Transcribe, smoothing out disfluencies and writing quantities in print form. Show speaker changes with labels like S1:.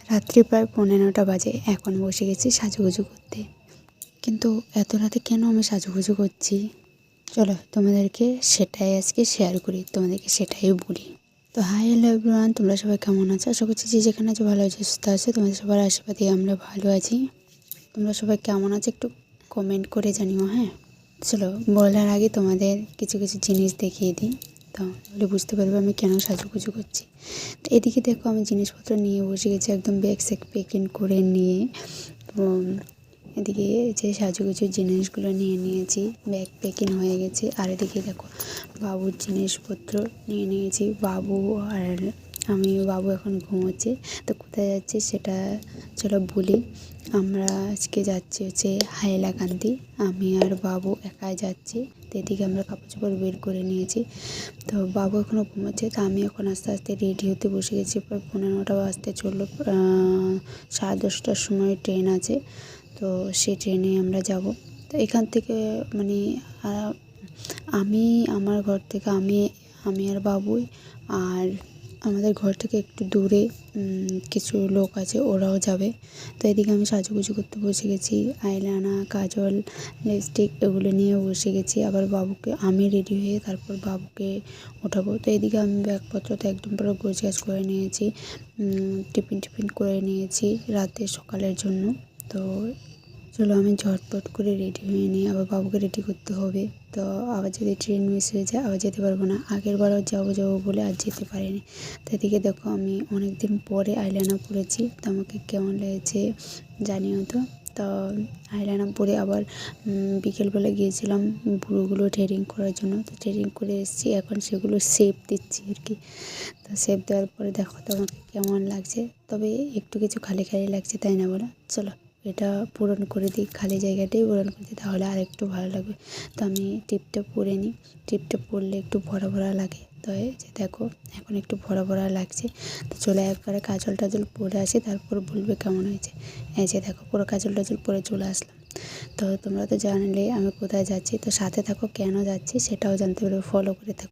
S1: রাত্রি প্রায় 9:15 বাজে। এখন বসে গেছি সাজুগুজু করতে। কিন্তু এত রাতে কেন আমি সাজুগুজু করছি চলো তোমাদেরকে সেটাই আজকে শেয়ার করি, তোমাদেরকে সেটাই বলি। তো হাই হ্যালো এভরিওয়ান, তোমরা সবাই কেমন আছো? আশা করছি যে যেখানে আছো ভালো আছো, সুস্থ আছো। তোমাদের সবার আশীর্বাদে আমরা ভালো আছি। তোমরা সবাই কেমন আছো একটু কমেন্ট করে জানিও। হ্যাঁ চলো বলার আগে তোমাদের কিছু কিছু জিনিস দেখিয়ে দিই, তাহলে বুঝতে পারবে আমি কেন সাজুগুজু করছি। তো এদিকে দেখো আমি জিনিসপত্র নিয়ে বসে গেছি, একদম ব্যাগ স্যাগ প্যাকিং করে নিয়ে। এদিকে যে সাজুগুজুর জিনিসগুলো নিয়ে নিয়েছি, ব্যাগ প্যাকিং হয়ে গেছে। আর এদিকে দেখো বাবুর জিনিসপত্র নিয়ে নিয়েছি। বাবু আর আমি, বাবু এখন ঘুমোচ্ছে। তো কোথায় যাচ্ছি সেটা চলো বলি। আমরা আজকে যাচ্ছি হচ্ছে হাইলাকান্দি, আমি আর বাবু একাই যাচ্ছি। তো এদিকে আমরা কাপড় চোপড় বের করে নিয়েছি। তো বাবু এখনও ঘুমোচ্ছে, তো আমি এখন আস্তে আস্তে রেডি হতে বসে গেছি। প্রায় 9:15 বাজতে চললো। 10:30টার সময় ট্রেন আছে, তো সেই ট্রেনে আমরা যাব। তো এখান থেকে মানে আমি আমার ঘর থেকে আমি আর বাবুই, আর আমাদের ঘর থেকে একটু দূরে কিছু লোক আছে, ওরাও যাবে। তো এদিকে আমি সাজুগুজু করতে বসে গেছি, আইলাইনার কাজল লিপস্টিক এগুলো নিয়ে বসে গেছি। আবার বাবুকে আমি রেডি হয়ে তারপর বাবুকে ওঠাবো। তো এদিকে আমি ব্যাগপত্র তো একদম পুরো গোছগাছ করে নিয়েছি, টিফিন করে নিয়েছি রাতে সকালের জন্য। তো চলো আমি ঝটপট করে রেডি হয়ে নিই, আবার বাবুকে রেডি করতে হবে। তো আবার যদি ট্রেন মিস হয়ে যায় আবার যেতে পারবো না। আগের বারও যাবো বলে আর যেতে পারিনি। তো এদিকে দেখো আমি অনেক দিন পরে আইলাইনার পরেছি, তো আমাকে কেমন লেগেছে জানিও তো। তো আইলাইনার পরে আবার বিকেলবেলা গিয়েছিলাম ভ্রুগুলো থ্রেডিং করার জন্য। তো থ্রেডিং করে এসেছি, এখন সেগুলো শেপ দিচ্ছি আর কি। তো শেপ দেওয়ার পরে দেখো তো আমাকে কেমন লাগছে। তবে একটু কিছু খালি খালি লাগছে, তাই না বলো? চলো এটা পূরণ করে দিই, খালি জায়গাটাই পূরণ করে দিই, তাহলে আর একটু ভালো লাগবে। তো আমি টিপটা পরে নিই, টিপটা পরলে একটু ভরা ভরা লাগে। তো এই যে দেখো এখন একটু ভরা ভরা লাগছে। তো চলে একবারে কাজল টাজল পরে আসি, তারপর বলবে কেমন হয়েছে। এই যে দেখো পুরো কাজল টাজল পরে চলে আসলাম। তো তোমরা তো জানলে আমি কোথায় যাচ্ছি, তো সাথে থাকো, কেন যাচ্ছি সেটাও জানতে পারবে, ফলো করে থাকো।